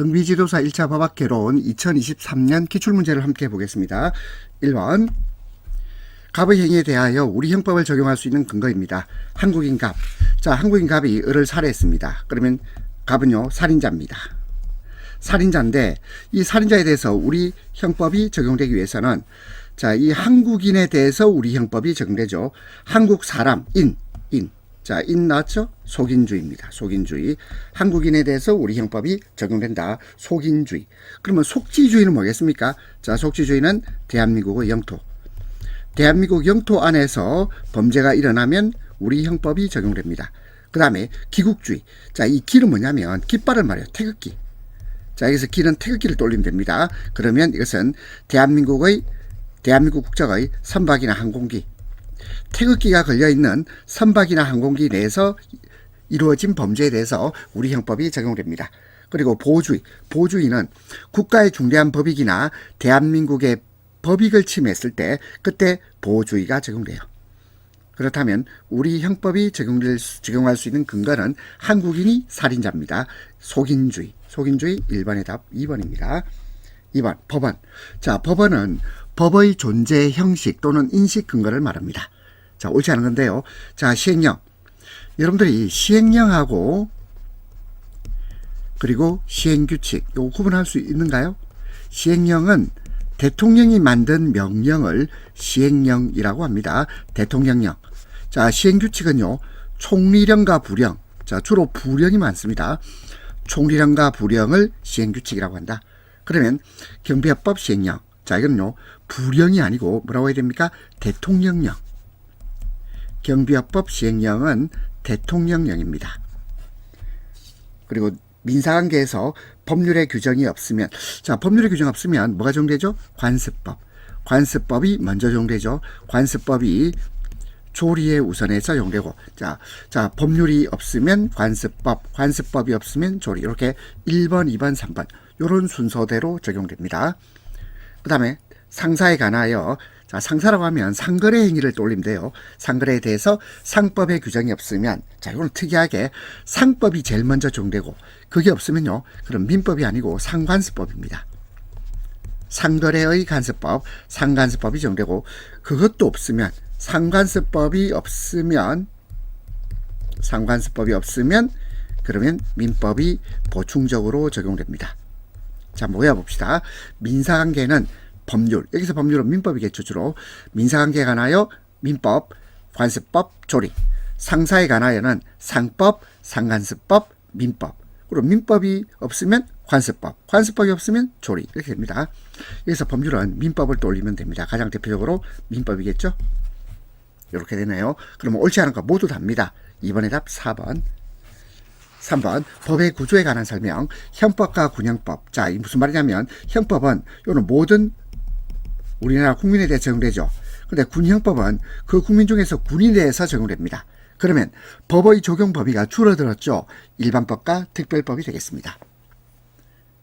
정비지도사 1차 법학 개론 2023년 기출문제를 함께 보겠습니다. 1번 갑의 행위에 대하여 우리 형법을 적용할 수 있는 근거입니다. 한국인 갑. 자, 한국인 갑이 을을 살해했습니다. 그러면 갑은요 살인자입니다. 살인자인데 이 살인자에 대해서 우리 형법이 적용되기 위해서는 자, 이 한국인에 대해서 우리 형법이 적용되죠. 한국 사람 인. 자, 인 나왔죠? 속인주의입니다. 속인주의. 한국인에 대해서 우리 형법이 적용된다. 속인주의. 그러면 속지주의는 뭐겠습니까? 자, 속지주의는 대한민국의 영토. 대한민국 영토 안에서 범죄가 일어나면 우리 형법이 적용됩니다. 그 다음에 기국주의. 자, 이 기는 뭐냐면 깃발을 말해요. 태극기. 자, 여기서 기는 태극기를 돌리면 됩니다. 그러면 이것은 대한민국 국적의 선박이나 항공기. 태극기가 걸려있는 선박이나 항공기 내에서 이루어진 범죄에 대해서 우리 형법이 적용됩니다. 그리고 보호주의. 보호주의는 국가의 중대한 법익이나 대한민국의 법익을 침해했을 때 그때 보호주의가 적용돼요. 그렇다면 우리 형법이 적용할 수 있는 근거는 한국인이 살인자입니다. 속인주의. 속인주의 1번의 답 2번입니다. 2번 법원. 자, 법원은 법의 존재 형식 또는 인식 근거를 말합니다. 자, 옳지 않은 건데요. 자, 시행령. 여러분들이 시행령하고 그리고 시행규칙 이거 구분할 수 있는가요? 시행령은 대통령이 만든 명령을 시행령이라고 합니다. 대통령령. 자, 시행규칙은요. 총리령과 부령. 자, 주로 부령이 많습니다. 총리령과 부령을 시행규칙이라고 한다. 그러면 경비화법 시행령. 자, 이건요. 부령이 아니고 뭐라고 해야 됩니까? 대통령령. 경비화법 시행령은 대통령령입니다. 그리고 민사관계에서 법률의 규정이 없으면, 자, 법률의 규정 없으면 뭐가 적용되죠? 관습법. 관습법이 먼저 적용되죠. 관습법이 조리에 우선해서 적용되고, 자, 법률이 없으면 관습법, 관습법이 없으면 조리. 이렇게 1번, 2번, 3번. 이런 순서대로 적용됩니다. 그 다음에 상사에 관하여, 자, 상사라고 하면 상거래 행위를 떠올리면 돼요. 상거래에 대해서 상법의 규정이 없으면, 자, 이거는 특이하게 상법이 제일 먼저 적용되고, 그게 없으면요, 그럼 민법이 아니고 상관습법입니다. 상거래의 간습법, 상간습법이 적용되고, 그것도 없으면, 상관습법이 없으면, 그러면 민법이 보충적으로 적용됩니다. 자, 모여 봅시다. 민사관계는 법률, 여기서 법률은 민법이겠죠. 주로 민사관계에 관하여 민법, 관습법, 조리. 상사에 관하여는 상법, 상관습법, 민법. 그리고 민법이 없으면 관습법, 관습법이 없으면 조리. 이렇게 됩니다. 여기서 법률은 민법을 떠올리면 됩니다. 가장 대표적으로 민법이겠죠. 이렇게 되네요. 그러면 옳지 않은 거 모두 답니다. 2번의 답 4번. 3번 법의 구조에 관한 설명. 형법과 군형법. 자, 이 무슨 말이냐면 형법은 요는 모든 우리나라 국민에 대해 적용되죠. 근데 군형법은 그 국민 중에서 군인에 대해서 적용됩니다. 그러면 법의 적용 범위가 줄어들었죠. 일반법과 특별법이 되겠습니다.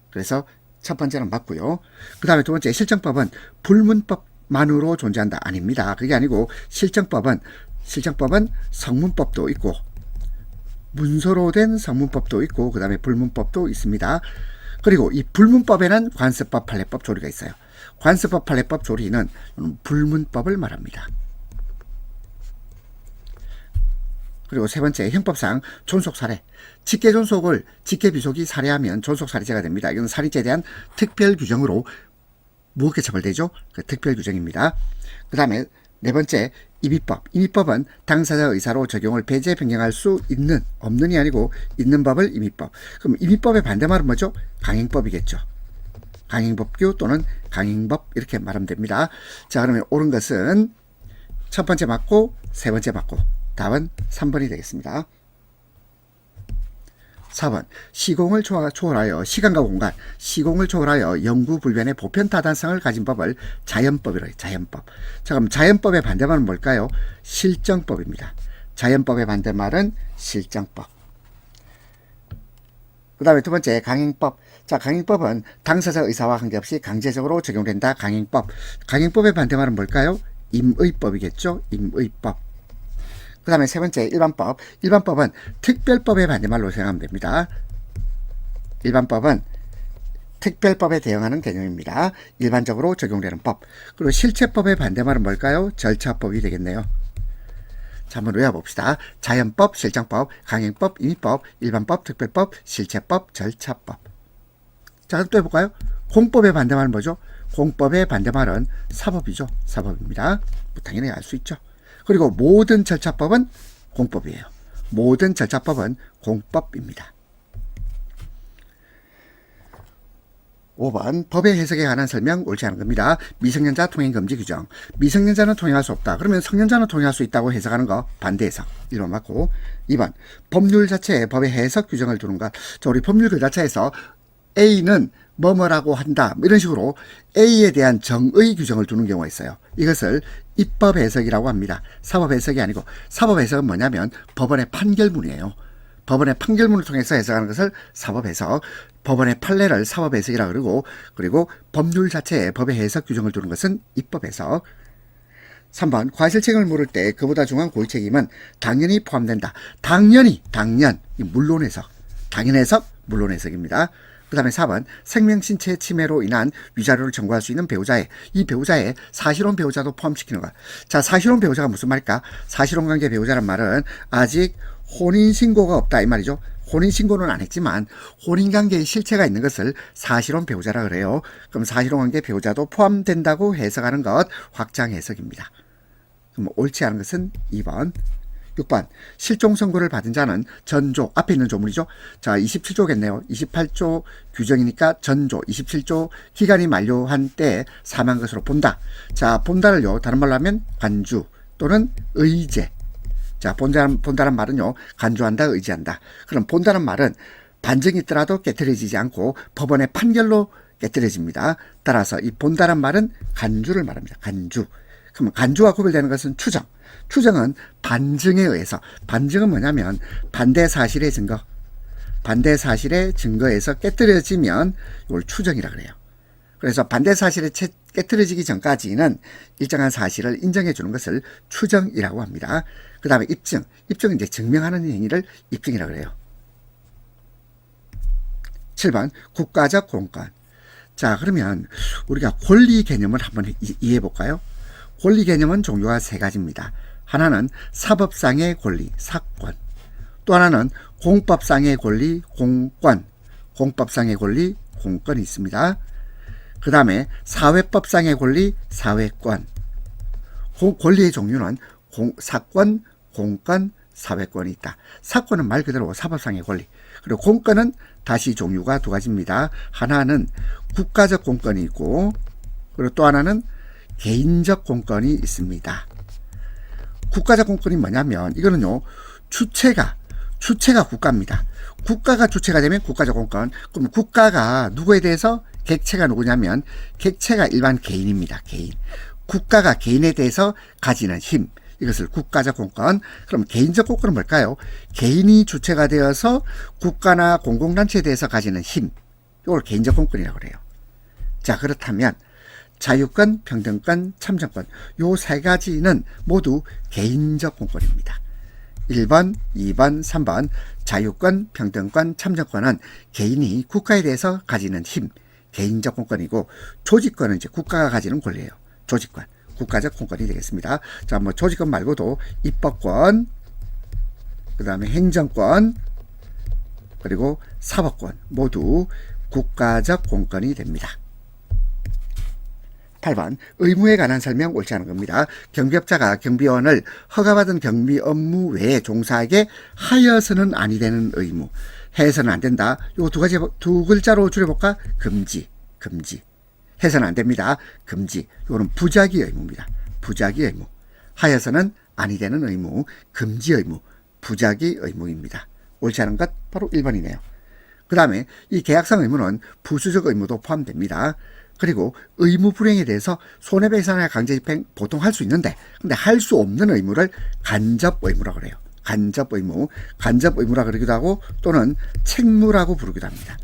그래서 첫 번째는 맞고요. 그 다음에 두 번째 실정법은 불문법만으로 존재한다. 아닙니다. 그게 아니고 실정법은 성문법도 있고 문서로 된 성문법도 있고 그 다음에 불문법도 있습니다. 그리고 이 불문법에는 관습법, 판례법, 조리가 있어요. 관습법, 판례법, 조리는 불문법을 말합니다. 그리고 세 번째 형법상 존속살해. 직계존속을 직계비속이 살해하면 존속살해죄가 됩니다. 이건 살인죄에 대한 특별규정으로 무겁게 처벌되죠. 그 특별규정입니다. 그 다음에 네 번째 임의법. 임의법은 당사자 의사로 적용을 배제 변경할 수 있는, 없는이 아니고 있는 법을 임의법. 그럼 임의법의 반대말은 뭐죠? 강행법이겠죠. 강행법규 또는 강행법 이렇게 말하면 됩니다. 자, 그러면 옳은 것은 첫 번째 맞고 세 번째 맞고 답은 3번이 되겠습니다. 4번 시공을 초월하여 시간과 공간, 시공을 초월하여 영구불변의 보편타당성을 가진 법을 자연법이라고 해요. 자연법. 자, 그럼 자연법의 반대말은 뭘까요? 실정법입니다. 자연법의 반대말은 실정법. 그 다음에 두 번째 강행법. 자, 강행법은 당사자 의사와 관계없이 강제적으로 적용된다. 강행법. 강행법의 반대말은 뭘까요? 임의법이겠죠. 임의법. 그 다음에 세 번째 일반법. 일반법은 특별법의 반대말로 생각하면 됩니다. 일반법은 특별법에 대응하는 개념입니다. 일반적으로 적용되는 법. 그리고 실체법의 반대말은 뭘까요? 절차법이 되겠네요. 자, 한번 외워봅시다. 자연법, 실정법, 강행법, 임의법, 일반법, 특별법, 실체법, 절차법. 자, 또 해볼까요? 공법의 반대말은 뭐죠? 공법의 반대말은 사법이죠. 사법입니다. 당연히 알 수 있죠. 그리고 모든 절차법은 공법이에요. 모든 절차법은 공법입니다. 5번 법의 해석에 관한 설명 옳지 않은 겁니다. 미성년자 통행 금지 규정. 미성년자는 통행할 수 없다. 그러면 성년자는 통행할 수 있다고 해석하는 거 반대 해석. 1번 맞고. 2번 법률 자체에 법의 해석 규정을 두는 것. 자, 우리 법률 그 자체에서 A는 뭐뭐라고 한다. 이런 식으로 A에 대한 정의 규정을 두는 경우가 있어요. 이것을 입법 해석이라고 합니다. 사법 해석이 아니고, 사법 해석은 뭐냐면 법원의 판결문이에요. 법원의 판결문을 통해서 해석하는 것을 사법 해석, 법원의 판례를 사법 해석이라고 그러고, 그리고 법률 자체에 법의 해석 규정을 두는 것은 입법 해석. 3번 과실책임을 물을 때 그보다 중요한 고의 책임은 당연히 포함된다. 당연, 물론 해석. 당연 해석, 물론 해석입니다. 그 다음에 4번 생명신체 침해로 인한 위자료를 청구할 수 있는 배우자의, 이 배우자의 사실혼 배우자도 포함시키는 것. 자, 사실혼 배우자가 무슨 말일까? 사실혼관계 배우자란 말은 아직 혼인신고가 없다 이 말이죠. 혼인신고는 안 했지만 혼인관계의 실체가 있는 것을 사실혼 배우자라 그래요. 그럼 사실혼관계 배우자도 포함된다고 해석하는 것 확장 해석입니다. 그럼 옳지 않은 것은 2번. 6번 실종 선고를 받은 자는 전조, 앞에 있는 조문이죠. 자, 27조겠네요. 28조 규정이니까 전조, 27조 기간이 만료한 때 사망한 것으로 본다. 자, 본다를요 다른 말로 하면 간주 또는 의제. 자, 본다는 말은요 간주한다, 의지한다. 그럼 본다는 말은 반증이 있더라도 깨트려지지 않고 법원의 판결로 깨트려집니다. 따라서 이 본다는 말은 간주를 말합니다. 간주. 그럼 간주와 구별되는 것은 추정. 추정은 반증에 의해서, 반증은 뭐냐면 반대 사실의 증거, 반대 사실의 증거에서 깨트려지면 이걸 추정이라 그래요. 그래서 반대 사실에 깨트려지기 전까지는 일정한 사실을 인정해 주는 것을 추정이라고 합니다. 그 다음에 입증, 입증은 이제 증명하는 행위를 입증이라 그래요. 7번 국가적 공권. 자, 그러면 우리가 권리 개념을 한번 이해해 볼까요? 권리 개념은 종류가 세 가지입니다. 하나는 사법상의 권리, 사권. 또 하나는 공법상의 권리, 공권. 공법상의 권리, 공권이 있습니다. 그 다음에 사회법상의 권리, 사회권. 권리의 종류는 사권, 공권, 사회권이 있다. 사권은 말 그대로 사법상의 권리. 그리고 공권은 다시 종류가 두 가지입니다. 하나는 국가적 공권이 있고, 그리고 또 하나는 개인적 공권이 있습니다. 국가적 공권이 뭐냐면 이거는요 주체가 국가입니다. 국가가 주체가 되면 국가적 공권. 그럼 국가가 누구에 대해서, 객체가 누구냐면 객체가 일반 개인입니다. 개인. 국가가 개인에 대해서 가지는 힘, 이것을 국가적 공권. 그럼 개인적 공권은 뭘까요? 개인이 주체가 되어서 국가나 공공단체에 대해서 가지는 힘, 이걸 개인적 공권이라고 그래요. 자, 그렇다면 자유권, 평등권, 참정권, 요 세 가지는 모두 개인적 공권입니다. 1번, 2번, 3번 자유권, 평등권, 참정권은 개인이 국가에 대해서 가지는 힘, 개인적 공권이고, 조직권은 이제 국가가 가지는 권리예요. 조직권, 국가적 공권이 되겠습니다. 자, 뭐 조직권 말고도 입법권, 그 다음에 행정권, 그리고 사법권 모두 국가적 공권이 됩니다. 8번 의무에 관한 설명 옳지 않은 겁니다. 경비업자가 경비원을 허가받은 경비 업무 외에 종사하게 하여서는 아니 되는 의무. 해서는 안 된다. 요 두 글자로 줄여볼까? 금지. 해서는 안 됩니다. 금지. 요거는 부작위 의무입니다. 부작위 의무. 하여서는 아니 되는 의무. 금지 의무. 부작위 의무입니다. 옳지 않은 것 바로 1번이네요. 그 다음에 이 계약상 의무는 부수적 의무도 포함됩니다. 그리고 의무 불행에 대해서 손해배상이나 강제집행 보통 할 수 있는데, 근데 할 수 없는 의무를 간접 의무라고 그래요. 간접 의무라 그러기도 하고 또는 책무라고 부르기도 합니다.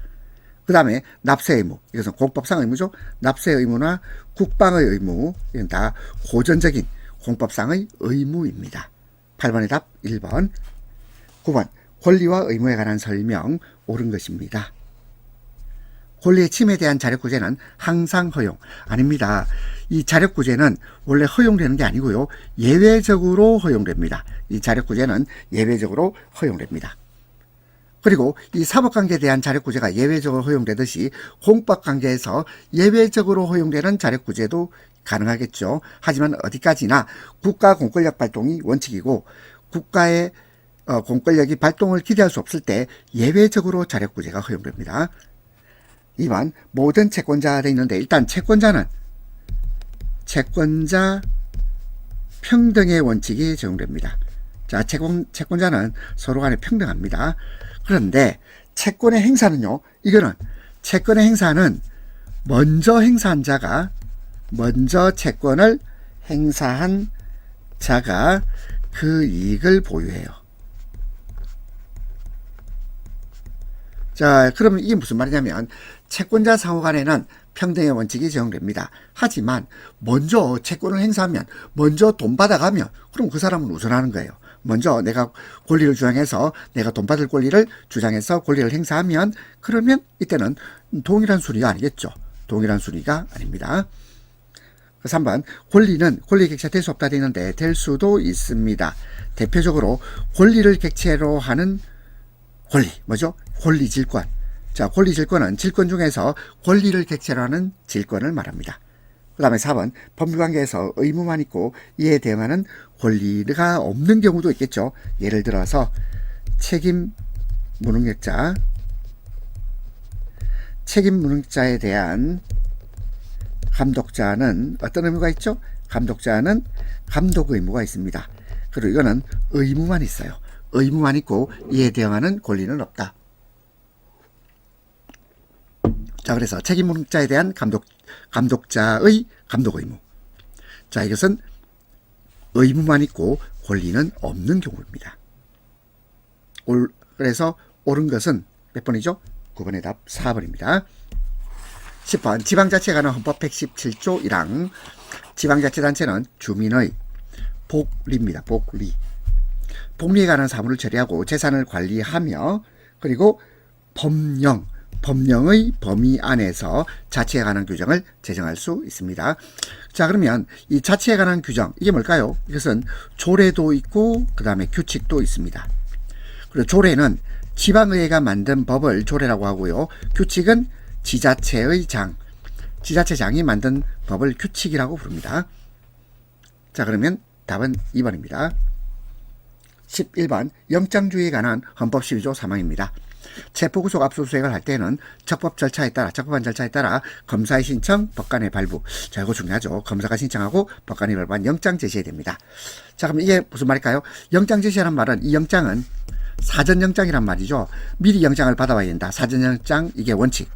그 다음에 납세 의무, 이것은 공법상 의무죠. 납세 의무나 국방의 의무, 이건 다 고전적인 공법상의 의무입니다. 8번의 답 1번. 9번 권리와 의무에 관한 설명 옳은 것입니다. 권리의 침해에 대한 자력구제는 항상 허용. 아닙니다. 이 자력구제는 원래 허용되는 게 아니고요. 예외적으로 허용됩니다. 이 자력구제는 예외적으로 허용됩니다. 그리고 이 사법관계에 대한 자력구제가 예외적으로 허용되듯이 공법관계에서 예외적으로 허용되는 자력구제도 가능하겠죠. 하지만 어디까지나 국가 공권력 발동이 원칙이고 국가의 공권력이 발동을 기대할 수 없을 때 예외적으로 자력구제가 허용됩니다. 2번 모든 채권자 돼 있는데 일단 채권자 평등의 원칙이 적용됩니다. 자, 채권자는 서로 간에 평등합니다. 그런데 채권의 행사는요. 이거는 채권의 행사는 먼저 채권을 행사한 자가 그 이익을 보유해요. 자, 그러면 이게 무슨 말이냐면 채권자 상호 간에는 평등의 원칙이 적용됩니다. 하지만 먼저 채권을 행사하면 먼저 돈 받아가면 그럼 그 사람은 우선하는 거예요. 먼저 내가 권리를 주장해서 내가 돈 받을 권리를 주장해서 권리를 행사하면 그러면 이때는 동일한 순위가 아니겠죠. 동일한 순위가 아닙니다. 3번 권리는 권리 객체가 될 수 없다 되어 있는데 될 수도 있습니다. 대표적으로 권리를 객체로 하는 권리 뭐죠? 권리질권. 자, 권리질권은 질권 중에서 권리를 객체로 하는 질권을 말합니다. 그 다음에 4번 법률관계에서 의무만 있고 이에 대응하는 권리가 없는 경우도 있겠죠. 예를 들어서 책임 무능력자에 대한 감독자는 어떤 의무가 있죠? 감독자는 감독 의무가 있습니다. 그리고 이거는 의무만 있어요. 의무만 있고 이에 대응하는 권리는 없다. 자, 그래서 책임 무능력자에 대한 감독자의 감독 의무. 자, 이것은 의무만 있고 권리는 없는 경우입니다. 그래서 옳은 것은 몇 번이죠? 9번의 답 4번입니다. 10번 지방자치에 관한 헌법 117조 1항 지방자치단체는 주민의 복리입니다. 복리에 관한 사무를 처리하고 재산을 관리하며 그리고 법령의 범위 안에서 자치에 관한 규정을 제정할 수 있습니다. 자, 그러면 이 자치에 관한 규정 이게 뭘까요? 이것은 조례도 있고 그 다음에 규칙도 있습니다. 그리고 조례는 지방의회가 만든 법을 조례라고 하고요. 규칙은 지자체장이 만든 법을 규칙이라고 부릅니다. 자, 그러면 답은 2번입니다. 11번 영장주의에 관한 헌법 12조 3항입니다. 체포구속 압수수색을 할 때는 적법한 절차에 따라 검사의 신청, 법관의 발부. 자, 이거 중요하죠. 검사가 신청하고 법관이 발부한 영장 제시해야 됩니다. 자, 그럼 이게 무슨 말일까요? 영장 제시하는 말은 이 영장은 사전영장이란 말이죠. 미리 영장을 받아와야 된다. 사전영장 이게 원칙.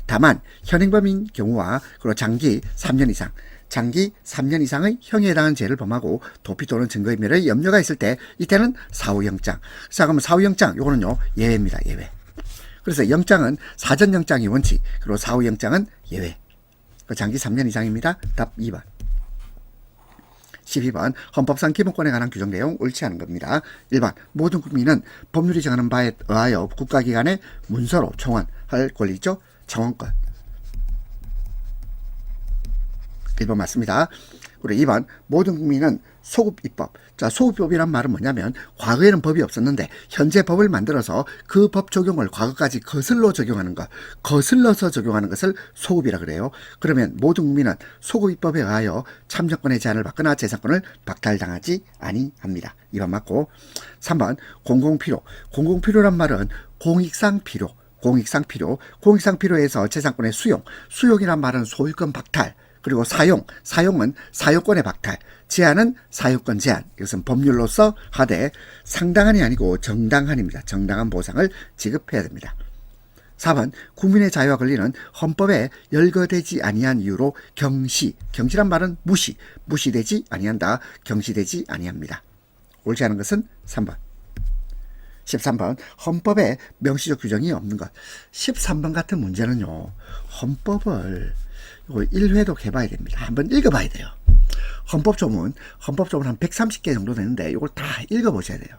다만 현행범인 경우와 그리고 장기 3년 이상의 형에 해당하는 죄를 범하고 도피 또는 증거인멸의 염려가 있을 때 이때는 사후영장. 자, 그러면 사후영장 요거는요 예외입니다. 예외. 그래서 영장은 사전영장이 원칙 그리고 사후영장은 예외. 장기 3년 이상입니다. 답 2번. 12번 헌법상 기본권에 관한 규정 내용 옳지 않은 겁니다. 1번 모든 국민은 법률이 정하는 바에 의하여 국가기관에 문서로 청원할 권리 있죠. 청원권. 1번 맞습니다. 그리고 2번 모든 국민은 소급입법. 자, 소급입법이란 말은 뭐냐면 과거에는 법이 없었는데 현재 법을 만들어서 그 법 적용을 과거까지 거슬러서 적용하는 것을 소급이라 그래요. 그러면 모든 국민은 소급입법에 의하여 참정권의 제한을 받거나 재산권을 박탈당하지 아니합니다. 2번 맞고 3번 공공필요. 공공필요란 말은 공익상 필요에서 재산권의 수용이란 말은 소유권 박탈 그리고 사용은 사유권의 박탈, 제한은 사유권 제한. 이것은 법률로서 하되 상당한이 아니고 정당한입니다. 정당한 보상을 지급해야 됩니다. 4번 국민의 자유와 권리는 헌법에 열거되지 아니한 이유로 경시란 말은 무시되지 아니한다. 경시되지 아니합니다. 옳지 않은 것은 3번. 13번 헌법에 명시적 규정이 없는 것. 13번 같은 문제는요. 헌법을 1회독 해봐야 됩니다. 한번 읽어봐야 돼요. 헌법조문 한 130개 정도 되는데 이걸 다 읽어보셔야 돼요.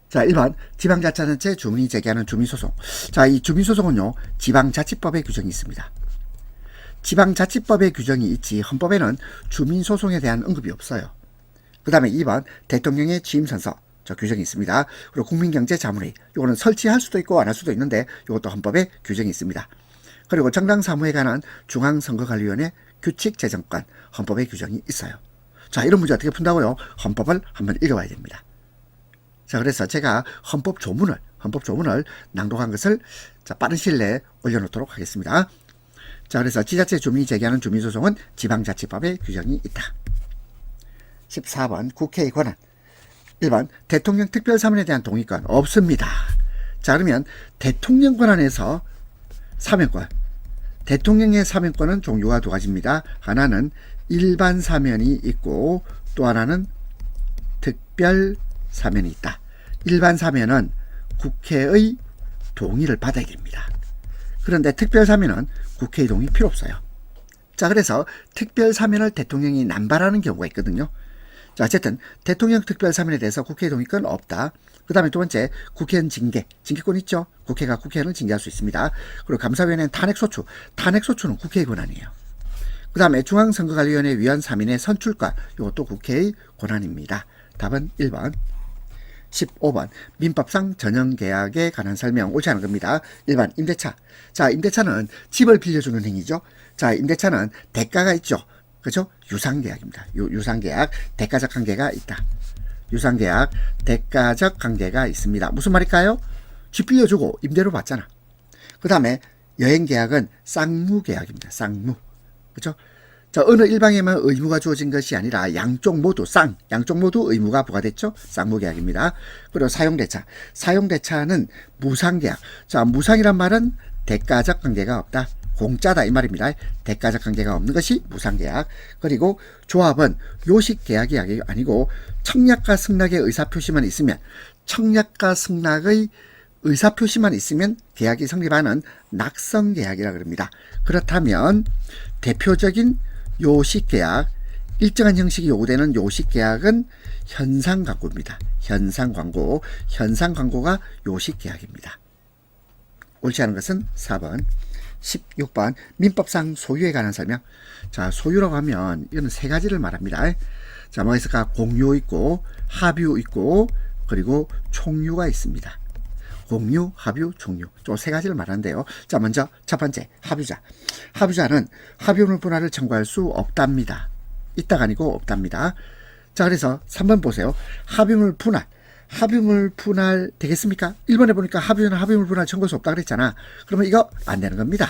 자, 1번 지방자치단체 주민이 제기하는 주민소송. 자, 이 주민소송은요, 지방자치법에 규정이 있습니다. 지방자치법에 규정이 있지 헌법에는 주민소송에 대한 언급이 없어요. 그 다음에 2번 대통령의 취임선서. 저 규정이 있습니다. 그리고 국민경제자문회의. 이거는 설치할 수도 있고 안 할 수도 있는데 이것도 헌법에 규정이 있습니다. 그리고 정당사무에 관한 중앙선거관리위원회 규칙제정권. 헌법에 규정이 있어요. 자, 이런 문제 어떻게 푼다고요? 헌법을 한번 읽어봐야 됩니다. 자, 그래서 제가 헌법 조문을 낭독한 것을 자, 빠른 시일 내에 올려놓도록 하겠습니다. 자, 그래서 지자체 주민이 제기하는 주민소송은 지방자치법에 규정이 있다. 14번 국회의 권한. 1번 대통령 특별사면에 대한 동의권 없습니다. 자, 그러면 대통령 권한에서 사면권. 대통령의 사면권은 종류가 두 가지입니다. 하나는 일반 사면이 있고 또 하나는 특별 사면이 있다. 일반 사면은 국회의 동의를 받아야 됩니다. 그런데 특별 사면은 국회의 동의 필요 없어요. 자, 그래서 특별 사면을 대통령이 남발하는 경우가 있거든요. 자, 어쨌든 대통령 특별 사면에 대해서 국회의 동의권 없다. 그 다음에 두 번째, 국회는 징계권 있죠. 국회가 국회의원을 징계할 수 있습니다. 그리고 감사위원회는 탄핵소추. 탄핵소추는 국회의 권한이에요. 그 다음에 중앙선거관리위원회 위원 3인의 선출권. 이것도 국회의 권한입니다. 답은 1번. 15번 민법상 전형계약에 관한 설명 옳지 않은 겁니다. 1번 임대차. 자, 임대차는 집을 빌려주는 행위죠. 자, 임대차는 대가가 있죠. 그렇죠? 유상계약입니다. 유상계약, 대가적 관계가 있다. 유상계약, 대가적 관계가 있습니다. 무슨 말일까요? 집 빌려주고 임대료 받잖아. 그 다음에 여행계약은 쌍무계약입니다. 쌍무. 그렇죠? 자, 어느 일방에만 의무가 주어진 것이 아니라 양쪽 모두 의무가 부과됐죠. 쌍무계약입니다. 그리고 사용대차. 사용대차는 무상계약. 자, 무상이란 말은 대가적 관계가 없다. 공짜다 이 말입니다. 대가적 관계가 없는 것이 무상계약. 그리고 조합은 요식계약이 아니고 청약과 승낙의 의사표시만 있으면 계약이 성립하는 낙성계약이라고 합니다. 그렇다면 대표적인 요식계약, 일정한 형식이 요구되는 요식계약은 현상광고입니다. 현상광고가 요식계약입니다. 옳지 않은 것은 4번. 16번 민법상 소유에 관한 설명. 자, 소유라고 하면 이거는 세 가지를 말합니다. 자, 뭐가 있을까? 공유 있고 합유 있고 그리고 총유가 있습니다. 공유, 합유, 총유. 저 세 가지를 말하는데요. 자, 먼저 첫 번째 합유자. 합유자는 합유물 분할을 청구할 수 없답니다. 있다가 아니고 없답니다. 자, 그래서 3번 보세요. 합유물 분할 되겠습니까? 1번에 보니까 합유물 분할 청구할 수 없다 그랬잖아. 그러면 이거 안 되는 겁니다.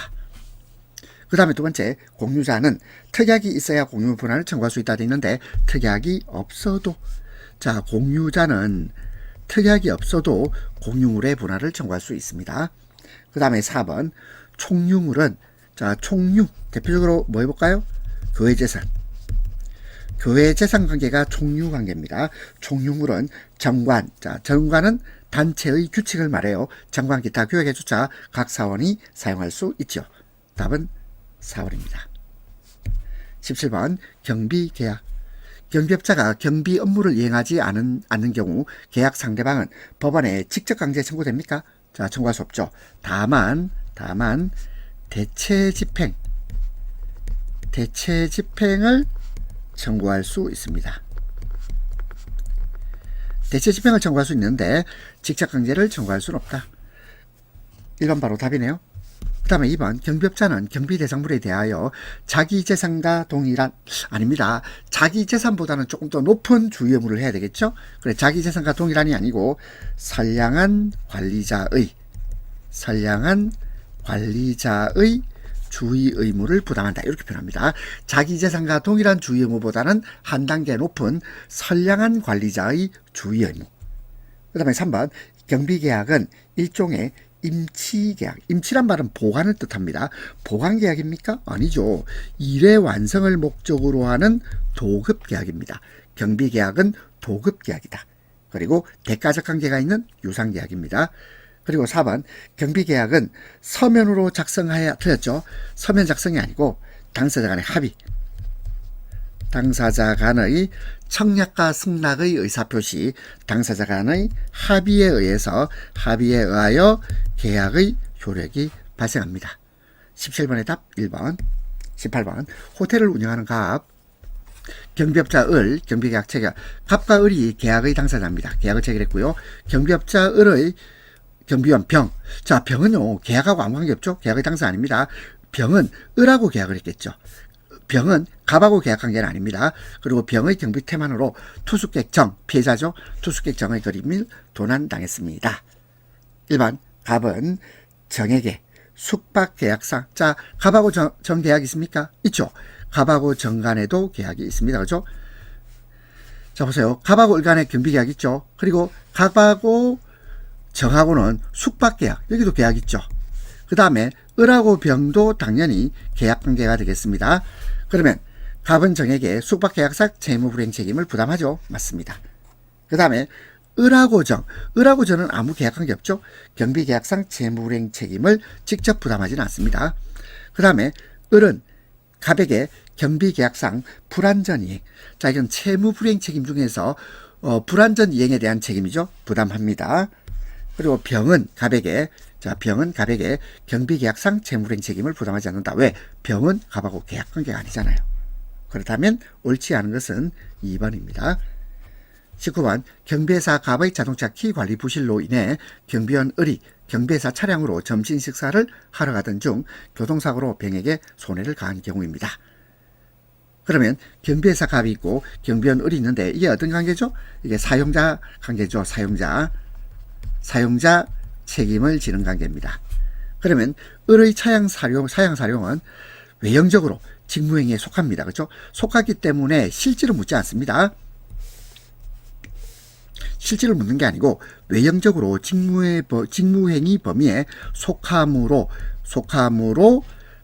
그 다음에 두 번째, 공유자는 특약이 있어야 공유물 분할을 청구할 수 있다 돼 있는데 특약이 없어도, 자, 공유자는 특약이 없어도 공유물의 분할을 청구할 수 있습니다. 그 다음에 4번, 총유물은, 자, 총유 대표적으로 뭐 해볼까요? 교외재산. 교외재산 관계가 총유 관계입니다. 총유물은 정관, 자, 정관은 단체의 규칙을 말해요. 정관 기타 교육해주자 각 사원이 사용할 수 있죠. 답은 4번입니다. 17번 경비계약. 경비업자가 경비 업무를 이행하지 않는 경우 계약 상대방은 법원에 직접 강제 청구됩니까? 자, 청구할 수 없죠. 다만 대체 집행을 청구할 수 있습니다. 대체 집행을 청구할 수 있는데 직접 강제를 청구할 수는 없다. 1번 바로 답이네요. 그 다음에 2번 경비업자는 경비대상물에 대하여 자기재산과 동일한, 아닙니다. 자기재산보다는 조금 더 높은 주의 의무를 해야 되겠죠. 그래, 자기재산과 동일한이 아니고 선량한 관리자의 주의 의무를 부담한다. 이렇게 표현합니다. 자기재산과 동일한 주의 의무보다는 한 단계 높은 선량한 관리자의 주의 의무. 그 다음에 3번 경비계약은 일종의 임치계약. 임치란 말은 보관을 뜻합니다. 보관계약입니까? 아니죠. 일의 완성을 목적으로 하는 도급계약입니다. 경비계약은 도급계약이다. 그리고 대가적 관계가 있는 유상계약입니다. 그리고 4번 경비계약은 서면으로 작성하여, 틀렸죠. 서면 작성이 아니고 당사자 간의 합의. 당사자 간의 청약과 승낙의 의사표시, 당사자 간의 합의에 의하여 계약의 효력이 발생합니다. 17번의 답 1번. 18번 호텔을 운영하는 갑, 경비업자 을, 경비계약 체결. 갑과 을이 계약의 당사자입니다. 계약을 체결했고요. 경비업자 을의 경비원 병. 자, 병은요 계약하고 아무 관계없죠. 계약의 당사 아닙니다. 병은 을하고 계약을 했겠죠. 병은 갑하고 계약한 게 아닙니다. 그리고 병의 경비 태만으로 투숙객 정, 피해자죠. 투숙객 정의 그림을 도난당했습니다. 1번 갑은 정에게 숙박계약상. 자, 갑하고 정 계약이 있습니까? 있죠. 갑하고 정 간에도 계약이 있습니다. 그렇죠? 자, 보세요. 갑하고 을 간에 경비계약 있죠. 그리고 갑하고 정하고는 숙박계약, 여기도 계약 있죠. 그 다음에 을하고 병도 당연히 계약관계가 되겠습니다. 그러면 갑은 정에게 숙박계약상 채무불이행 책임을 부담하죠. 맞습니다. 그 다음에 을하고 정은 아무 계약관계 없죠. 경비계약상 채무불이행 책임을 직접 부담하지는 않습니다. 그 다음에 을은 갑에게 경비계약상 불완전이행, 자, 이건 채무불이행 책임 중에서 불완전 이행에 대한 책임이죠. 부담합니다. 그리고 병은 갑에게 경비계약상 채무불이행 책임을 부담하지 않는다. 왜? 병은 갑하고 계약관계가 아니잖아요. 그렇다면 옳지 않은 것은 2번입니다. 19번 경비회사 갑의 자동차 키 관리 부실로 인해 경비원 을이 경비회사 차량으로 점심 식사를 하러 가던 중 교통사고로 병에게 손해를 가한 경우입니다. 그러면 경비회사 갑이 있고 경비원 을이 있는데 이게 어떤 관계죠? 이게 사용자 관계죠. 사용자 책임을 지는 관계입니다. 그러면 을의 사양 사용은 외형적으로 직무행위에 속합니다. 그렇죠? 속하기 때문에 실질을 묻지 않습니다. 실질을 묻는 게 아니고 외형적으로 직무행위 범위에 속함으로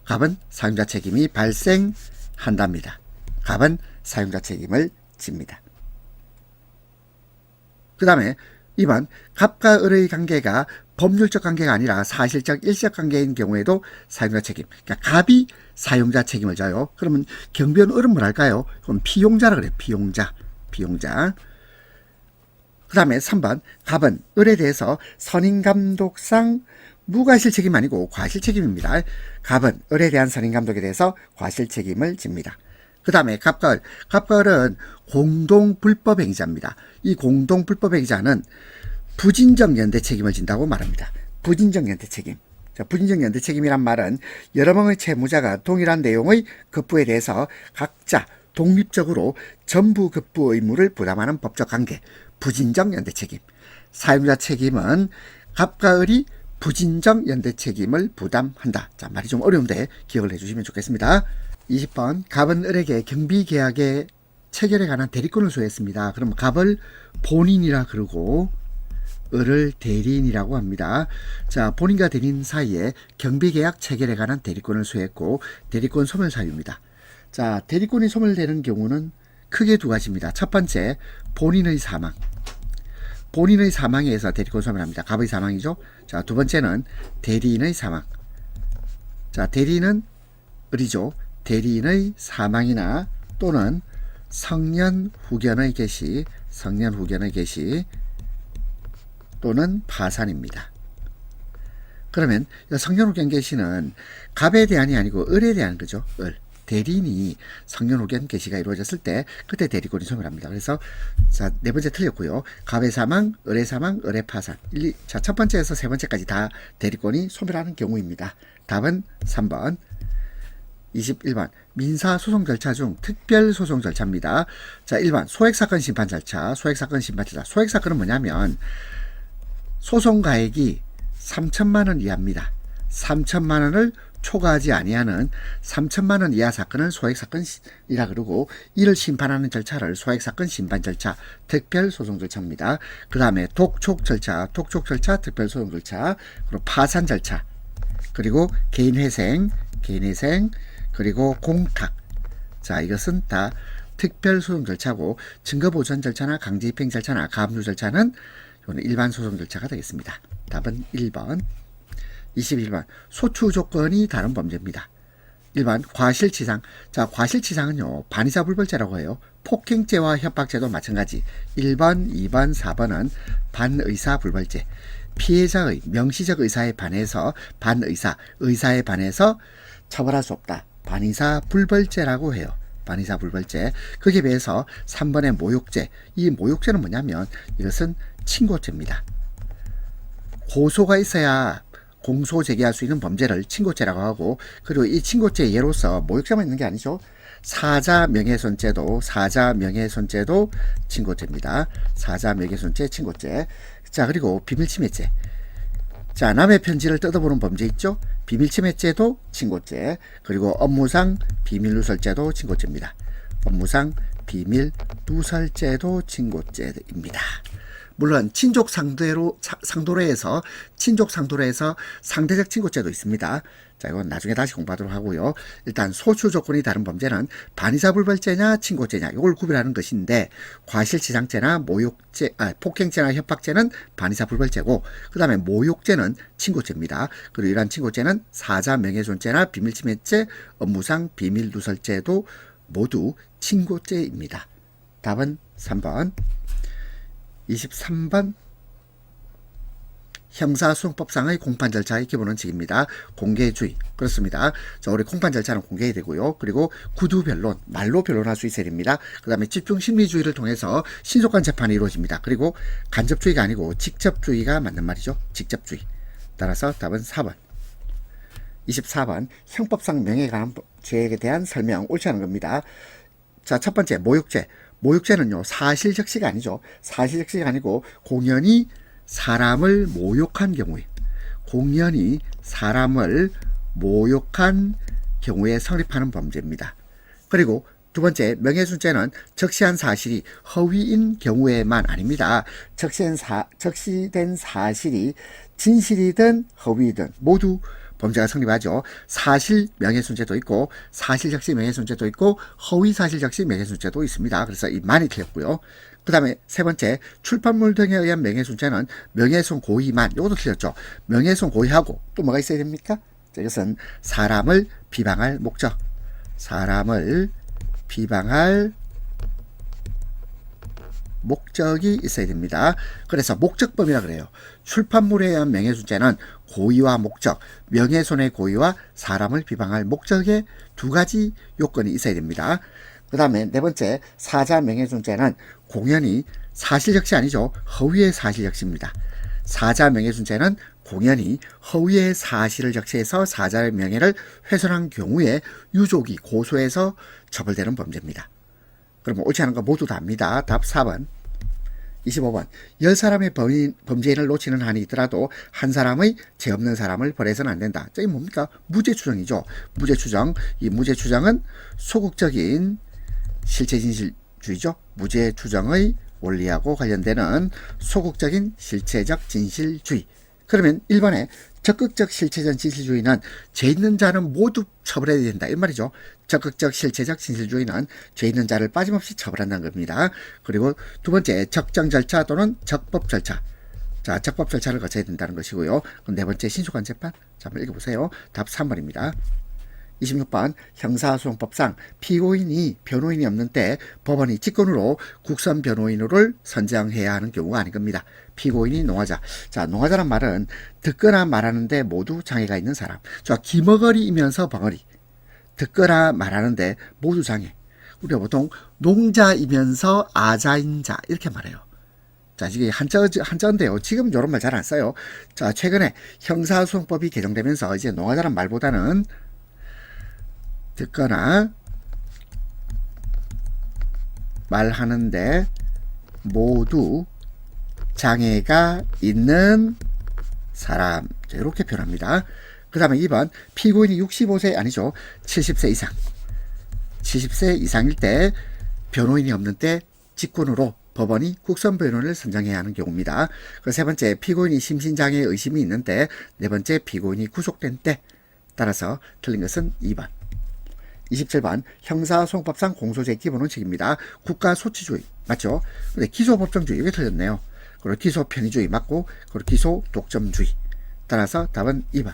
갑은 사용자 책임이 발생한답니다. 갑은 사용자 책임을 집니다. 그 다음에 2번 갑과 을의 관계가 법률적 관계가 아니라 사실적 일적 관계인 경우에도 사용자 책임. 그러니까 갑이 사용자 책임을 져요. 그러면 경비원 을은 뭐랄까요? 그럼 피용자라 그래요. 피용자. 그 다음에 3번 갑은 을에 대해서 선임감독상 무과실 책임 아니고 과실 책임입니다. 갑은 을에 대한 선임감독에 대해서 과실 책임을 집니다. 그 다음에 갑과 을은 공동불법행위자입니다. 이 공동불법행위자는 부진적 연대 책임을 진다고 말합니다. 부진적 연대 책임. 자, 부진적 연대 책임이란 말은 여러 명의 채무자가 동일한 내용의 급부에 대해서 각자 독립적으로 전부 급부 의무를 부담하는 법적 관계. 부진적 연대 책임. 사용자 책임은 갑과 을이 부진적 연대 책임을 부담한다. 자, 말이 좀 어려운데 기억을 해주시면 좋겠습니다. 20번 갑은 을에게 경비계약의 체결에 관한 대리권을 소유했습니다. 그럼 갑을 본인이라 그러고 을을 대리인이라고 합니다. 자, 본인과 대리인 사이에 경비계약 체결에 관한 대리권을 소유했고 대리권 소멸 사유입니다. 자, 대리권이 소멸되는 경우는 크게 두 가지입니다. 첫 번째, 본인의 사망. 본인의 사망에 의해서 대리권 소멸합니다. 갑의 사망이죠. 자, 두 번째는 대리인의 사망. 자, 대리인은 을이죠. 대리인의 사망이나 또는 성년 후견의 개시 또는 파산입니다. 그러면 성년 후견 개시는 갑에 대한이 아니고 을에 대한 거죠. 을. 대리인이 성년 후견 개시가 이루어졌을 때 그때 대리권이 소멸합니다. 그래서 자, 네 번째 틀렸고요. 갑의 사망, 을의 사망, 을의 파산. 자, 첫 번째에서 세 번째까지 다 대리권이 소멸하는 경우입니다. 답은 3번. 21번 민사소송 절차 중 특별소송 절차입니다. 자, 1번 소액사건 심판 절차. 소액사건은 뭐냐면 소송가액이 3천만 원 이하입니다. 3천만 원을 초과하지 아니하는 3천만 원 이하 사건을 소액사건이라 그러고 이를 심판하는 절차를 소액사건 심판 절차, 특별소송 절차입니다. 그 다음에 독촉 절차, 특별소송 절차, 그리고 파산 절차, 그리고 개인회생, 그리고 공탁. 자, 이것은 다 특별소송 절차고 증거보전 절차나 강제입행 절차나 가압류 절차는 일반 소송 절차가 되겠습니다. 답은 1번. 21번 소추 조건이 다른 범죄입니다. 1번 과실치상. 자, 과실치상은요, 반의사불벌죄라고 해요. 폭행죄와 협박죄도 마찬가지. 1번, 2번, 4번은 반의사불벌죄. 피해자의 명시적 의사에 반해서 의사에 반해서 처벌할 수 없다. 반의사불벌죄라고 해요. 반의사불벌죄. 거기에 비해서 3번의 모욕죄. 이 모욕죄는 뭐냐면 이것은 친고죄입니다. 고소가 있어야 공소 제기할 수 있는 범죄를 친고죄라고 하고, 그리고 이 친고죄 예로서 모욕죄만 있는 게 아니죠. 사자명예훼손죄도 친고죄입니다. 사자명예훼손죄, 친고죄. 자, 그리고 비밀침해죄. 자, 남의 편지를 뜯어보는 범죄 있죠. 비밀침해죄도 친고죄. 그리고 업무상 비밀누설죄도 친고죄입니다. 업무상 비밀누설죄도 친고죄입니다. 물론 친족 상도로 해서 상대적 친고죄도 있습니다. 자, 이건 나중에 다시 공부하도록 하고요. 일단 소추 조건이 다른 범죄는 반의사불벌죄냐 친고죄냐 이걸 구별하는 것인데, 과실치상죄나 폭행죄나 협박죄는 반의사불벌죄고, 그 다음에 모욕죄는 친고죄입니다. 그리고 이러한 친고죄는 사자명예훼손죄나 비밀침해죄, 업무상 비밀누설죄도 모두 친고죄입니다. 답은 3번. 23번 형사소송법상의 공판 절차의 기본 원칙입니다. 공개주의. 그렇습니다. 자, 우리 공판 절차는 공개해야 되고요. 그리고 구두변론, 말로 변론할 수 있어야 됩니다. 그 다음에 집중심리주의를 통해서 신속한 재판이 이루어집니다. 그리고 간접주의가 아니고 직접주의가 맞는 말이죠. 직접주의. 따라서 답은 4번. 24번 형법상 명예에 관한 죄에 대한 설명 옳지 않은 겁니다. 자, 첫 번째 모욕죄. 모욕죄는요, 사실적시가 아니죠. 사실적시가 아니고 공연히 사람을 모욕한 경우에 성립하는 범죄입니다. 그리고 두 번째 명예훼손죄는 적시한 사실이 허위인 경우에만 아닙니다. 적시된 사실이 진실이든 허위이든 모두 범죄가 성립하죠. 사실 명예훼손죄도 있고 사실적시 명예훼손죄도 있고 허위사실적시 명예훼손죄도 있습니다. 그래서 이 많이 틀렸고요. 그 다음에 세 번째 출판물 등에 의한 명예훼손죄는 명예훼손 고의만, 이것도 틀렸죠. 명예훼손 고의하고 또 뭐가 있어야 됩니까? 자, 이것은 사람을 비방할 목적이 있어야 됩니다. 그래서 목적범위라 그래요. 출판물에 의한 명예훼손죄는 고의와 목적, 명예훼손의 고의와 사람을 비방할 목적의 두 가지 요건이 있어야 됩니다. 그 다음에 네 번째 사자명예훼손죄는 공연히 사실적시 아니죠. 허위의 사실적시입니다. 사자명예훼손죄는 공연히 허위의 사실을 적시해서 사자의 명예를 훼손한 경우에 유족이 고소해서 처벌되는 범죄입니다. 그러면 옳지 않은 거 모두 다 합니다. 답 4번. 25번 10사람의 범죄인을 놓치는 한이 있더라도 한 사람의 죄 없는 사람을 벌해서는 안 된다. 이게 뭡니까? 무죄추정이죠. 무죄추정. 이 무죄추정은 소극적인 실체진실주의죠. 무죄추정의 원리하고 관련되는 소극적인 실체적 진실주의. 그러면 1번에 적극적 실체적 진실주의는 죄 있는 자는 모두 처벌해야 된다, 이 말이죠. 적극적 실체적 진실주의는 죄 있는 자를 빠짐없이 처벌한다는 겁니다. 그리고 두 번째 적정 절차 또는 적법 절차. 자, 적법 절차를 거쳐야 된다는 것이고요. 네 번째 신속한 재판. 자, 한번 읽어보세요. 답 3번입니다. 26번 형사소송법상 피고인이 변호인이 없는 때 법원이 직권으로 국선 변호인을 선정해야 하는 경우가 아닌 겁니다. 피고인이 농화자. 자, 농화자란 말은 듣거나 말하는데 모두 장애가 있는 사람. 자, 기머거리이면서 벙어리. 듣거나 말하는데 모두 장애. 우리가 보통 농자이면서 아자인 자 이렇게 말해요. 자, 이게 한자인데요. 지금 이런 말 잘 안 써요. 자, 최근에 형사소송법이 개정되면서 이제 농화자란 말보다는 듣거나 말하는데 모두 장애가 있는 사람. 자, 이렇게 표현합니다. 그 다음에 2번 피고인이 65세 아니죠. 70세 이상. 70세 이상일 때 변호인이 없는 때 직권으로 법원이 국선 변호인을 선정해야 하는 경우입니다. 그 세 번째 피고인이 심신장애 의심이 있는데, 네 번째 피고인이 구속된 때. 따라서 틀린 것은 2번. 27번 형사소송법상 공소죄 기본 원칙입니다. 국가소치주의 맞죠? 근데 기소법정주의 이게 틀렸네요. 그리고 기소편의주의 맞고, 그리고 기소독점주의. 따라서 답은 2번.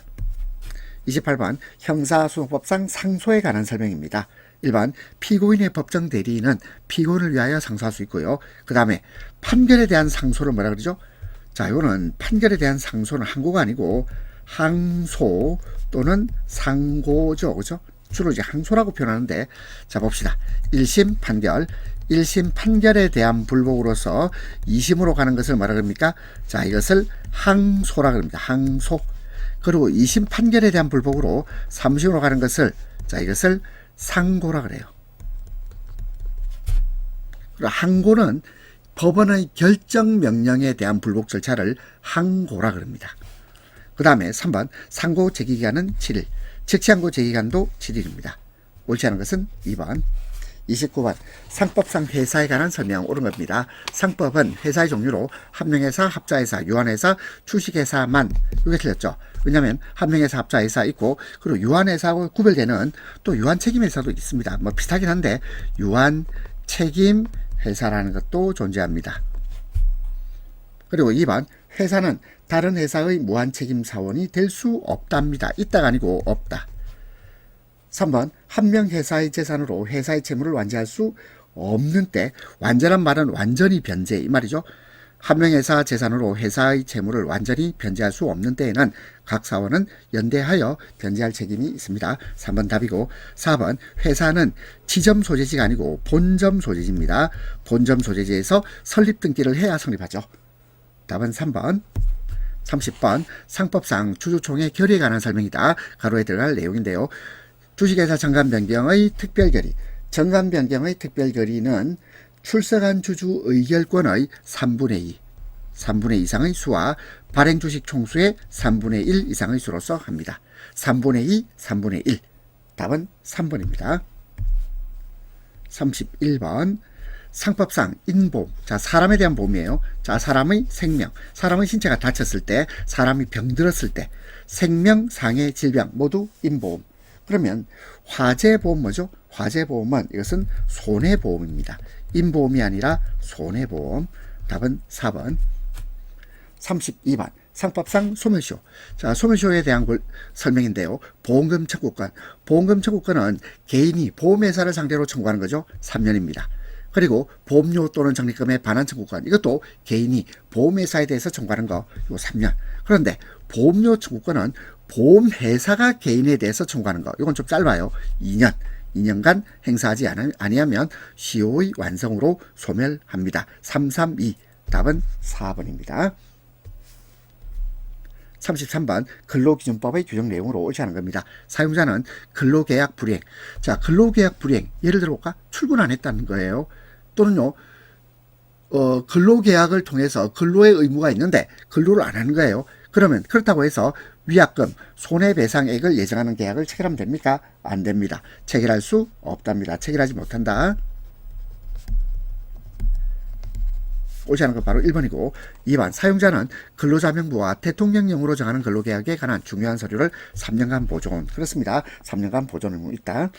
28번 형사소송법상 상소에 관한 설명입니다. 1번 피고인의 법정 대리인은 피고인을 위하여 상소할 수 있고요. 그 다음에 판결에 대한 상소를 뭐라 그러죠? 자, 이거는 판결에 대한 상소는 항고가 아니고 항소 또는 상고죠. 그죠? 주로 이제 항소라고 표현하는데, 자, 봅시다. 1심 판결, 1심 판결에 대한 불복으로서 2심으로 가는 것을 뭐라 그럽니까? 자, 이것을 항소라 그럽니다. 항소. 그리고 2심 판결에 대한 불복으로 3심으로 가는 것을, 자, 이것을 상고라 그래요. 그리고 항고는 법원의 결정 명령에 대한 불복 절차를 항고라 그럽니다. 그 다음에 3번 상고 제기기간은 7일, 즉시항고 제기기간도 7일입니다. 옳지 않은 것은 2번. 29번 상법상 회사에 관한 설명 옳은 겁니다. 상법은 회사의 종류로 한명회사, 합자회사, 유한회사, 주식회사만, 이게 틀렸죠. 왜냐하면 한명회사, 합자회사 있고, 그리고 유한회사하고 구별되는 또 유한책임회사도 있습니다. 뭐 비슷하긴 한데 유한책임회사라는 것도 존재합니다. 그리고 2번 회사는 다른 회사의 무한책임사원이 될 수 없답니다. 있다가 아니고 없다. 3번 한 명 회사의 재산으로 회사의 채무를 완제할 수 없는 때, 완전한 말은 완전히 변제 이 말이죠. 한 명 회사 재산으로 회사의 채무를 완전히 변제할 수 없는 때에는 각 사원은 연대하여 변제할 책임이 있습니다. 3번 답이고, 4번 회사는 지점 소재지가 아니고 본점 소재지입니다. 본점 소재지에서 설립 등기를 해야 성립하죠. 답은 3번. 30번 상법상 주주총회 결의에 관한 설명이다. 가로에 들어갈 내용인데요. 주식회사 정관변경의 특별결의, 정관변경의 특별결의는 출석한 주주 의결권의 3분의 2 이상의 수와 발행주식 총수의 3분의 1 이상의 수로서 합니다. 3분의 2, 3분의 1. 답은 3번입니다. 31번 상법상 인보험, 자, 사람에 대한 보험이에요. 자, 사람의 생명, 사람의 신체가 다쳤을 때, 사람이 병들었을 때, 생명, 상해, 질병 모두 인보험. 그러면 화재보험 뭐죠? 화재보험은 이것은 손해보험입니다. 인보험이 아니라 손해보험. 답은 4번. 32번 상법상 소멸시효. 자, 소멸시효에 대한 설명인데요. 보험금 청구권. 보험금 청구권은 개인이 보험회사를 상대로 청구하는 거죠. 3년입니다. 그리고 보험료 또는 적립금의 반환 청구권, 이것도 개인이 보험회사에 대해서 청구하는 거, 이거 3년. 그런데 보험료 청구권은 보험회사가 개인에 대해서 청구하는 거, 이건 좀 짧아요. 2년. 2년간 행사하지 아니하면 시효의 완성으로 소멸합니다. 332. 답은 4번입니다. 33번 근로기준법의 규정 내용으로 옳지 않은 겁니다. 사용자는 근로계약 불이행. 자, 근로계약 불이행. 예를 들어볼까? 출근 안 했다는 거예요. 또는요, 근로계약을 통해서 근로의 의무가 있는데 근로를 안 하는 거예요. 그러면 그렇다고 해서 위약금, 손해배상액을 예정하는 계약을 체결하면 됩니까? 안 됩니다. 체결할 수 없답니다. 체결하지 못한다. 옳지 않은 건 바로 1번이고, 2번 사용자는 근로자명부와 대통령령으로 정하는 근로계약에 관한 중요한 서류를 3년간 보존. 그렇습니다. 3년간 보존 의무 있다.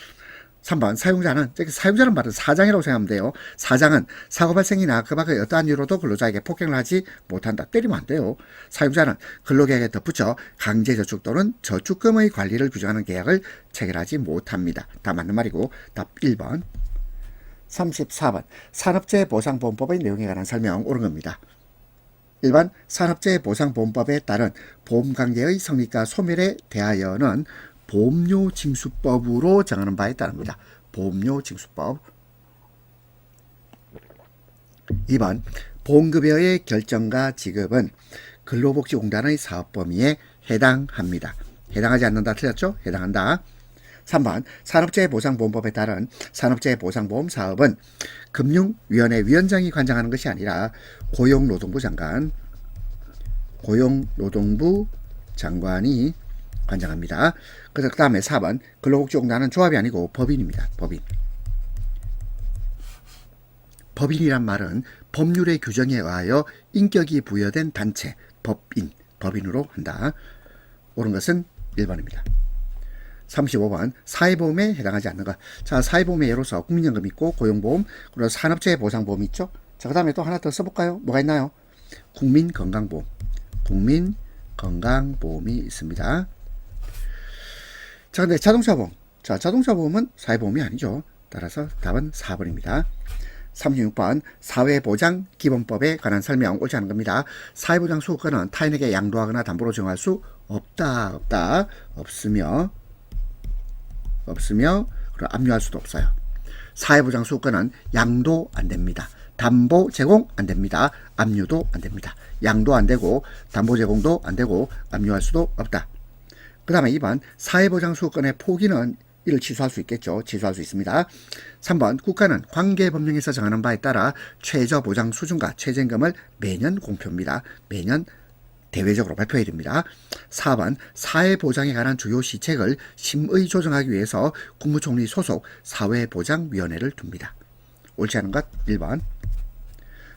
3번 사용자는 말은 사장이라고 생각하면 돼요. 사장은 사고 발생이나 그 밖의 어떠한 이유로도 근로자에게 폭행을 하지 못한다. 때리면 안 돼요. 사용자는 근로계약에 덧붙여 강제저축 또는 저축금의 관리를 규정하는 계약을 체결하지 못합니다. 다 맞는 말이고, 답 1번. 34번 산업재해보상보험법의 내용에 관한 설명 옳은 겁니다. 1번 산업재해보상보험법에 따른 보험관계의 성립과 소멸에 대하여는 보험료징수법으로 정하는 바에 따릅니다. 보험료징수법. 2번 보험급여의 결정과 지급은 근로복지공단의 사업범위에 해당합니다. 해당하지 않는다. 틀렸죠? 해당한다. 3번 산업재해보상보험법에 따른 산업재해보상보험 사업은 금융위원회 위원장이 관장하는 것이 아니라 고용노동부 장관이 관장합니다. 그 다음에 4번 근로복지공단은 조합이 아니고 법인입니다. 법인이란 말은 법률의 규정에 의하여 인격이 부여된 단체, 법인으로 한다. 옳은 것은 1번입니다. 35번 사회보험에 해당하지 않는 것. 자, 사회보험의 예로서 국민연금 있고 고용보험, 그리고 산업재해보상보험 있죠. 자, 그 다음에 또 하나 더 써볼까요? 뭐가 있나요? 국민건강보험이 있습니다. 자, 근데 자동차 보험. 자, 자동차 보험은 사회보험이 아니죠. 따라서 답은 4번입니다. 36번 사회보장 기본법에 관한 설명 옳지 않은 겁니다. 사회보장 수급권은 타인에게 양도하거나 담보로 정할 수 없다. 없으며 그리고 압류할 수도 없어요. 사회보장 수급권은 양도 안 됩니다. 담보 제공 안 됩니다. 압류도 안 됩니다. 양도 안 되고 담보 제공도 안 되고 압류할 수도 없다. 그 다음에 2번 사회보장 수급권의 포기는 이를 취소할 수 있겠죠. 취소할 수 있습니다. 3번 국가는 관계법령에서 정하는 바에 따라 최저보장 수준과 최저임금을 매년 공표합니다. 매년 대외적으로 발표해야 됩니다. 4번 사회보장에 관한 주요 시책을 심의 조정하기 위해서 국무총리 소속 사회보장위원회를 둡니다. 옳지 않은 것 1번.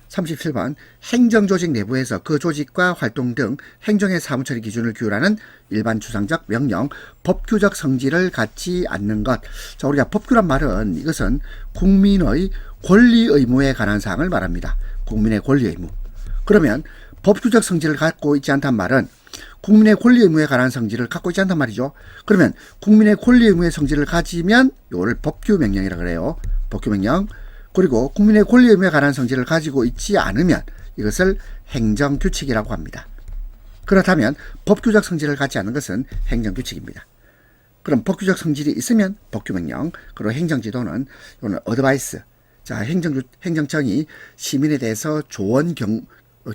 37번 행정조직 내부에서 그 조직과 활동 등 행정의 사무처리 기준을 규율하는 일반 추상적 명령, 법규적 성질을 갖지 않는 것. 자, 우리가 법규란 말은 이것은 국민의 권리 의무에 관한 사항을 말합니다. 국민의 권리 의무. 그러면 법규적 성질을 갖고 있지 않단 말은 국민의 권리 의무에 관한 성질을 갖고 있지 않단 말이죠. 그러면 국민의 권리 의무의 성질을 가지면 이거를 법규 명령이라고 그래요. 법규 명령. 그리고 국민의 권리 의무에 관한 성질을 가지고 있지 않으면 이것을 행정규칙이라고 합니다. 그렇다면 법규적 성질을 갖지 않는 것은 행정규칙입니다. 그럼 법규적 성질이 있으면 법규명령, 그리고 행정지도는 이거는 어드바이스. 자, 행정청이 시민에 대해서 조언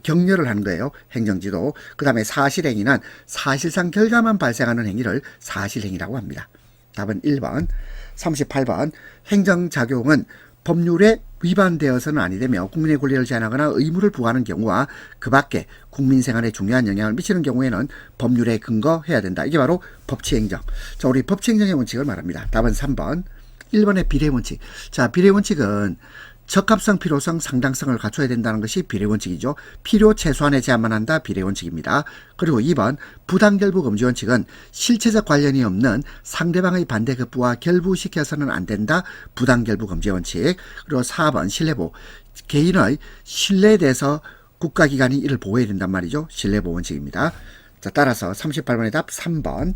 격려를 하는 거예요. 행정지도. 그 다음에 사실행위는 사실상 결과만 발생하는 행위를 사실행위라고 합니다. 답은 1번. 38번 행정작용은 법률에 위반되어서는 아니 되며 국민의 권리를 제한하거나 의무를 부과하는 경우와 그 밖에 국민 생활에 중요한 영향을 미치는 경우에는 법률에 근거해야 된다. 이게 바로 법치행정. 자, 우리 법치행정의 원칙을 말합니다. 답은 3번. 1번의 비례원칙. 자, 비례원칙은 적합성, 필요성, 상당성을 갖춰야 된다는 것이 비례원칙이죠. 필요 최소한에 제한만 한다. 비례원칙입니다. 그리고 2번 부당결부 금지원칙은 실체적 관련이 없는 상대방의 반대 급부와 결부시켜서는 안 된다. 부당결부 금지원칙. 그리고 4번 신뢰보호. 개인의 신뢰에 대해서 국가기관이 이를 보호해야 된단 말이죠. 신뢰보호원칙입니다. 자, 따라서 38번의 답 3번.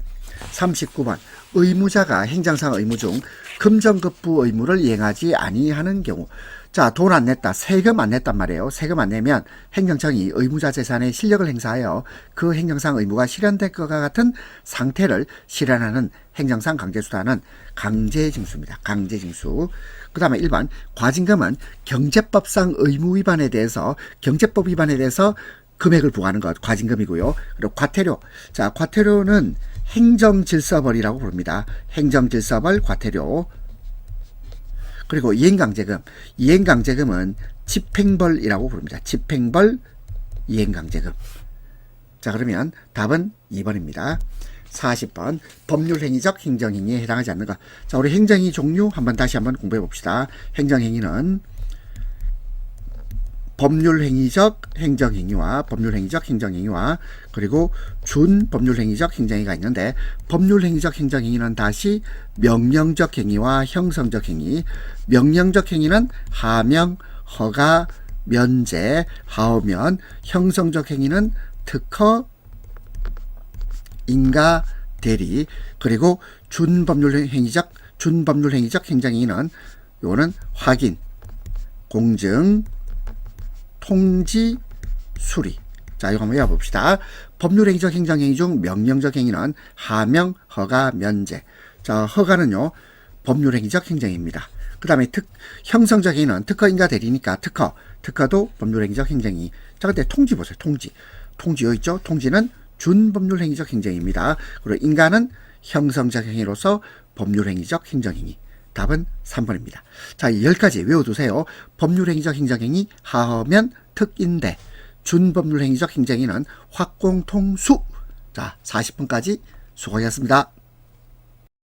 39번 의무자가 행정상 의무 중 금전급부 의무를 이행하지 아니하는 경우. 자, 돈 안 냈다, 세금 안 냈단 말이에요. 세금 안 내면 행정청이 의무자 재산의 실력을 행사하여 그 행정상 의무가 실현될 것과 같은 상태를 실현하는 행정상 강제수단은 강제징수입니다. 강제징수. 그 다음에 1번 과징금은 경제법상 의무 위반에 대해서, 경제법 위반에 대해서 금액을 부과하는 것, 과징금이고요. 그리고 과태료. 자, 과태료는 행정질서벌이라고 부릅니다. 행정질서벌, 과태료. 그리고 이행강제금. 이행강제금은 집행벌이라고 부릅니다. 집행벌, 이행강제금. 자, 그러면 답은 2번입니다. 40번 법률행위적 행정행위에 해당하지 않는 것. 자, 우리 행정행위 종류 다시 한번 공부해 봅시다. 행정행위는 법률행위적 행정행위와 법률행위적 행정행위와 그리고 준법률행위적 행정행위가 있는데, 법률행위적 행정행위는 다시 명령적 행위와 형성적 행위. 명령적 행위는 하명, 허가, 면제, 하오면. 형성적 행위는 특허, 인가, 대리. 그리고 준법률행위적 행정행위는 요거는 확인, 공증, 통지, 수리. 자, 이거 한번 외워봅시다. 법률행위적 행정행위 중 명령적 행위는 하명, 허가, 면제. 자, 허가는요 법률행위적 행정행위입니다. 그 다음에 형성적 행위는 특허, 인가, 대리니까 특허도 법률행위적 행정행위. 자, 근데 통지 보세요. 통지 여기 있죠. 통지는 준법률행위적 행정행위입니다. 그리고 인가는 형성적 행위로서 법률행위적 행정행위. 답은 3번입니다. 자, 10가지 외워두세요. 법률행위적 행정행위 하면 특인대, 준법률행위적 행정행위는 확공통수. 자, 40분까지 수고하셨습니다.